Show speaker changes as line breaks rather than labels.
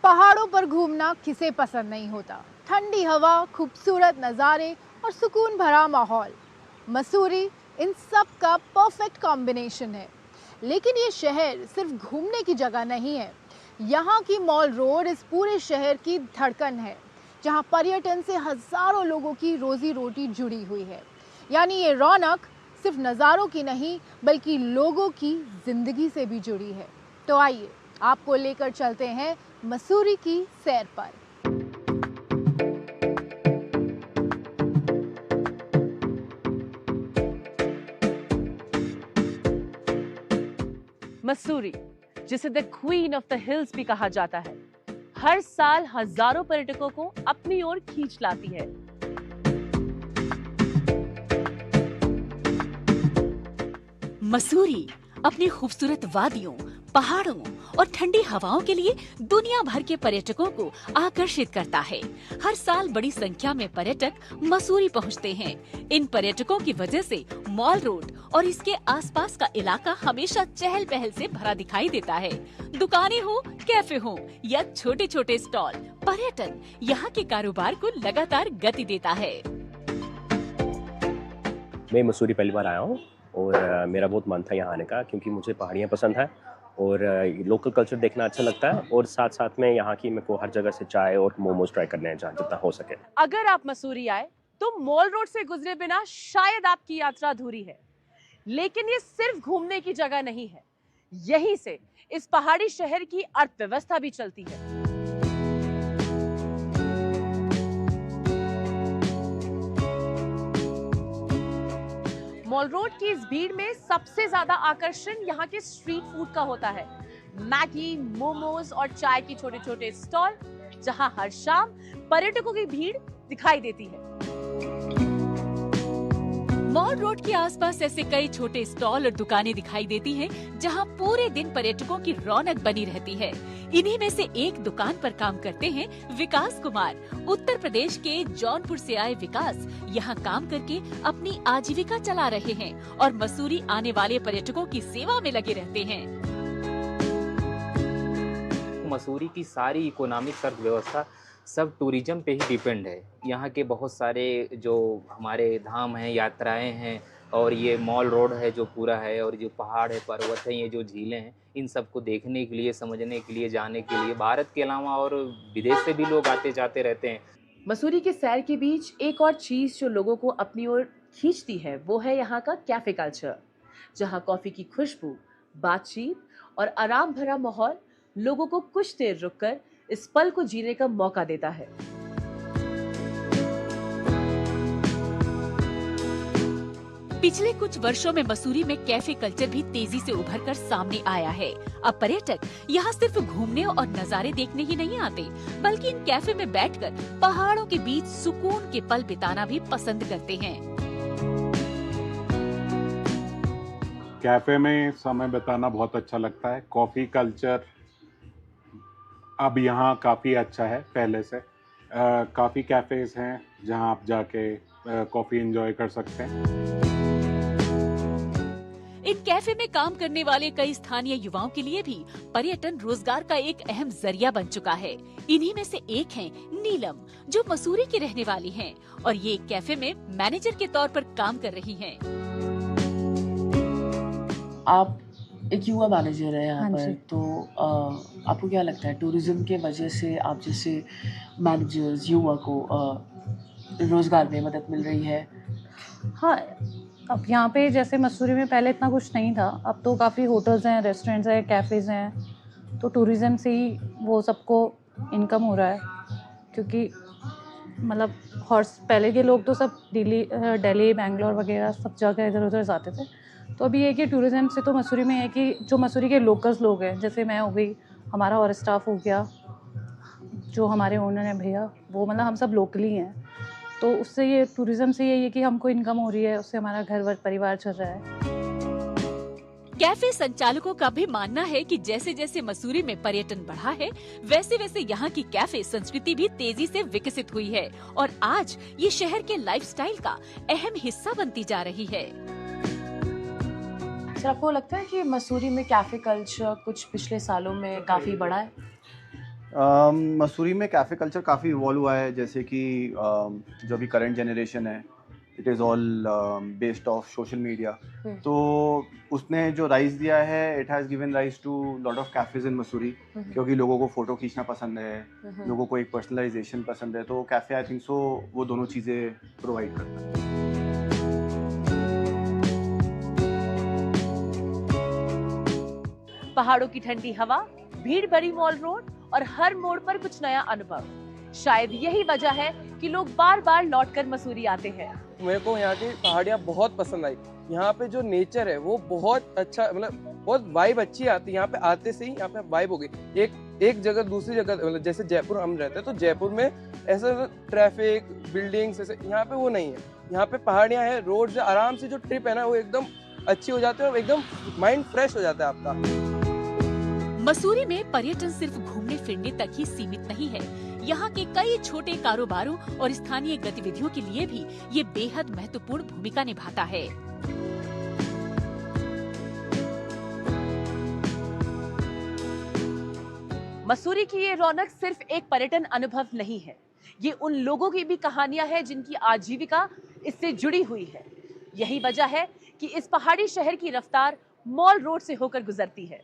पहाड़ों पर घूमना किसे पसंद नहीं होता। ठंडी हवा, खूबसूरत नज़ारे और सुकून भरा माहौल, मसूरी इन सब का परफेक्ट कॉम्बिनेशन है। लेकिन ये शहर सिर्फ घूमने की जगह नहीं है। यहाँ की मॉल रोड इस पूरे शहर की धड़कन है, जहाँ पर्यटन से हजारों लोगों की रोजी रोटी जुड़ी हुई है। यानी ये रौनक सिर्फ नज़ारों की नहीं, बल्कि लोगों की जिंदगी से भी जुड़ी है। तो आइए आपको लेकर चलते हैं मसूरी की सैर पर।
मसूरी, जिसे the queen of the hills भी कहा जाता है, हर साल हजारों पर्यटकों को अपनी ओर खींच लाती है।
मसूरी अपनी खूबसूरत वादियों, पहाड़ों और ठंडी हवाओं के लिए दुनिया भर के पर्यटकों को आकर्षित करता है। हर साल बड़ी संख्या में पर्यटक मसूरी पहुंचते हैं। इन पर्यटकों की वजह से मॉल रोड और इसके आसपास का इलाका हमेशा चहल पहल से भरा दिखाई देता है। दुकानें हो, कैफे हो या छोटे छोटे स्टॉल, पर्यटन यहाँ के कारोबार को लगातार गति देता है।
मैं मसूरी पहली बार आया हूँ और मेरा बहुत मन था यहाँ आने का, क्योंकि मुझे पहाड़ियाँ पसंद है और लोकल कल्चर देखना अच्छा लगता है। और साथ साथ में यहाँ की मेरे को हर जगह से चाय और मोमोज ट्राई करने हैं जहाँ जितना हो सके।
अगर आप मसूरी आए तो मॉल रोड से गुजरे बिना शायद आपकी यात्रा अधूरी है। लेकिन ये सिर्फ घूमने की जगह नहीं है, यहीं से इस पहाड़ी शहर की अर्थव्यवस्था भी चलती है। मॉल रोड की इस भीड़ में सबसे ज्यादा आकर्षण यहाँ के स्ट्रीट फूड का होता है। मैगी, मोमोज और चाय की छोटे छोटे स्टॉल, जहाँ हर शाम पर्यटकों की भीड़ दिखाई देती है।
मॉल रोड के आसपास ऐसे कई छोटे स्टॉल और दुकानें दिखाई देती हैं, जहां पूरे दिन पर्यटकों की रौनक बनी रहती है। इन्हीं में से एक दुकान पर काम करते हैं विकास कुमार। उत्तर प्रदेश के जौनपुर से आए विकास यहां काम करके अपनी आजीविका चला रहे हैं और मसूरी आने वाले पर्यटकों की सेवा में लगे रहते हैं।
मसूरी की सारी इकोनॉमिक अर्थव्यवस्था सब टूरिज्म पे ही डिपेंड है। यहाँ के बहुत सारे जो हमारे धाम हैं, यात्राएं हैं, और ये मॉल रोड है जो पूरा है, और जो पहाड़ है, पर्वत है, ये जो झीलें हैं, इन सब को देखने के लिए, समझने के लिए, जाने के लिए भारत के अलावा और विदेश से भी लोग आते जाते रहते हैं।
मसूरी के सैर के बीच एक और चीज जो लोगों को अपनी ओर खींचती है, वो है यहाँ का कैफे कल्चर, जहाँ कॉफी की खुशबू, बातचीत और आराम भरा माहौल लोगों को कुछ देर रुककर इस पल को जीने का मौका देता है।
पिछले कुछ वर्षों में मसूरी में कैफे कल्चर भी तेजी से उभरकर सामने आया है। अब पर्यटक यहाँ सिर्फ घूमने और नज़ारे देखने ही नहीं आते, बल्कि इन कैफे में बैठकर पहाड़ों के बीच सुकून के पल बिताना भी पसंद करते हैं।
कैफे में समय बिताना बहुत अच्छा लगता है। कॉफी कल्चर अब यहाँ काफ़ी अच्छा है पहले से। काफ़ी कैफ़ेज़ हैं जहाँ आप जाके कॉफ़ी एंजॉय कर सकते हैं।
इन कैफे में काम करने वाले कई स्थानीय युवाओं के लिए भी पर्यटन रोजगार का एक अहम जरिया बन चुका है। इन्हीं में से एक हैं नीलम, जो मसूरी की रहने वाली हैं और ये कैफे में मैनेजर के तौर पर काम कर रही हैं।
आप एक युवा मैनेजर है यहाँ
हाँ
पर, तो आपको क्या लगता है टूरिज्म के वजह से आप जैसे मैनेजर्स युवा को रोजगार में मदद मिल रही है?
हाँ, अब यहाँ पे जैसे मसूरी में पहले इतना कुछ नहीं था, अब तो काफ़ी होटल्स हैं, रेस्टोरेंट्स हैं, कैफ़ेज़ हैं, तो टूरिज़्म से ही वो सबको इनकम हो रहा है। क्योंकि मतलब हॉर्स पहले के लोग तो सब दिल्ली, बेंगलोर वगैरह सब जगह इधर उधर जाते थे। तो अभी ये कि टूरिज़्म से तो मसूरी में है कि जो मसूरी के लोकल्स लोग हैं, जैसे मैं हो गई, हमारा और स्टाफ हो गया, जो हमारे ओनर हैं भैया, वो मतलब हम सब लोकली हैं। तो उससे ये टूरिज़्म से ये कि हमको इनकम हो रही है, उससे हमारा घर परिवार चल रहा है।
कैफे संचालकों का भी मानना है कि जैसे जैसे मसूरी में पर्यटन बढ़ा है, वैसे वैसे यहाँ की कैफे संस्कृति भी तेजी से विकसित हुई है और आज ये शहर के लाइफस्टाइल का अहम हिस्सा बनती जा रही है।
सर, आपको लगता है कि मसूरी में कैफ़े कल्चर कुछ पिछले सालों में काफ़ी बढ़ा है?
मसूरी में कैफ़े कल्चर काफ़ी इवॉल्व हुआ है, जैसे कि जो अभी करंट जनरेशन है, it is all based of social media. तो उसने जो राइज दिया है, it has given rise to lot of cafes in Mussoorie, क्योंकि लोगों को फ़ोटो खींचना पसंद है, लोगों को एक पर्सनलाइजेशन पसंद है, तो कैफ़े आई थिंक सो वो दोनों चीज़ें प्रोवाइड करता है।
पहाड़ों की ठंडी हवा, भीड़ भरी मॉल रोड और हर मोड़ पर कुछ नया अनुभव। शायद यही वजह है कि लोग बार बार लौटकर मसूरी आते हैं।
मेरे को यहाँ की पहाड़ियाँ बहुत पसंद आई। यहाँ पे जो नेचर है वो बहुत अच्छा, मतलब बहुत वाइब अच्छी आती है। यहाँ पे आते से ही यहाँ पे वाइब हो गई। एक जगह दूसरी जगह, मतलब जैसे जयपुर हम रहते हैं तो जयपुर में ऐसा ट्रैफिक, बिल्डिंग्स ऐसे, यहाँ पे वो नहीं है। यहाँ पे पहाड़ियाँ हैं, रोड से आराम से जो ट्रिप है ना वो एकदम अच्छी हो जाती है और एकदम माइंड फ्रेश हो जाता है आपका।
मसूरी में पर्यटन सिर्फ घूमने फिरने तक ही सीमित नहीं है। यहाँ के कई छोटे कारोबारों और स्थानीय गतिविधियों के लिए भी ये बेहद महत्वपूर्ण भूमिका निभाता है।
मसूरी की ये रौनक सिर्फ एक पर्यटन अनुभव नहीं है, ये उन लोगों की भी कहानियां हैं जिनकी आजीविका इससे जुड़ी हुई है। यही वजह है कि इस पहाड़ी शहर की रफ्तार मॉल रोड से होकर गुजरती है।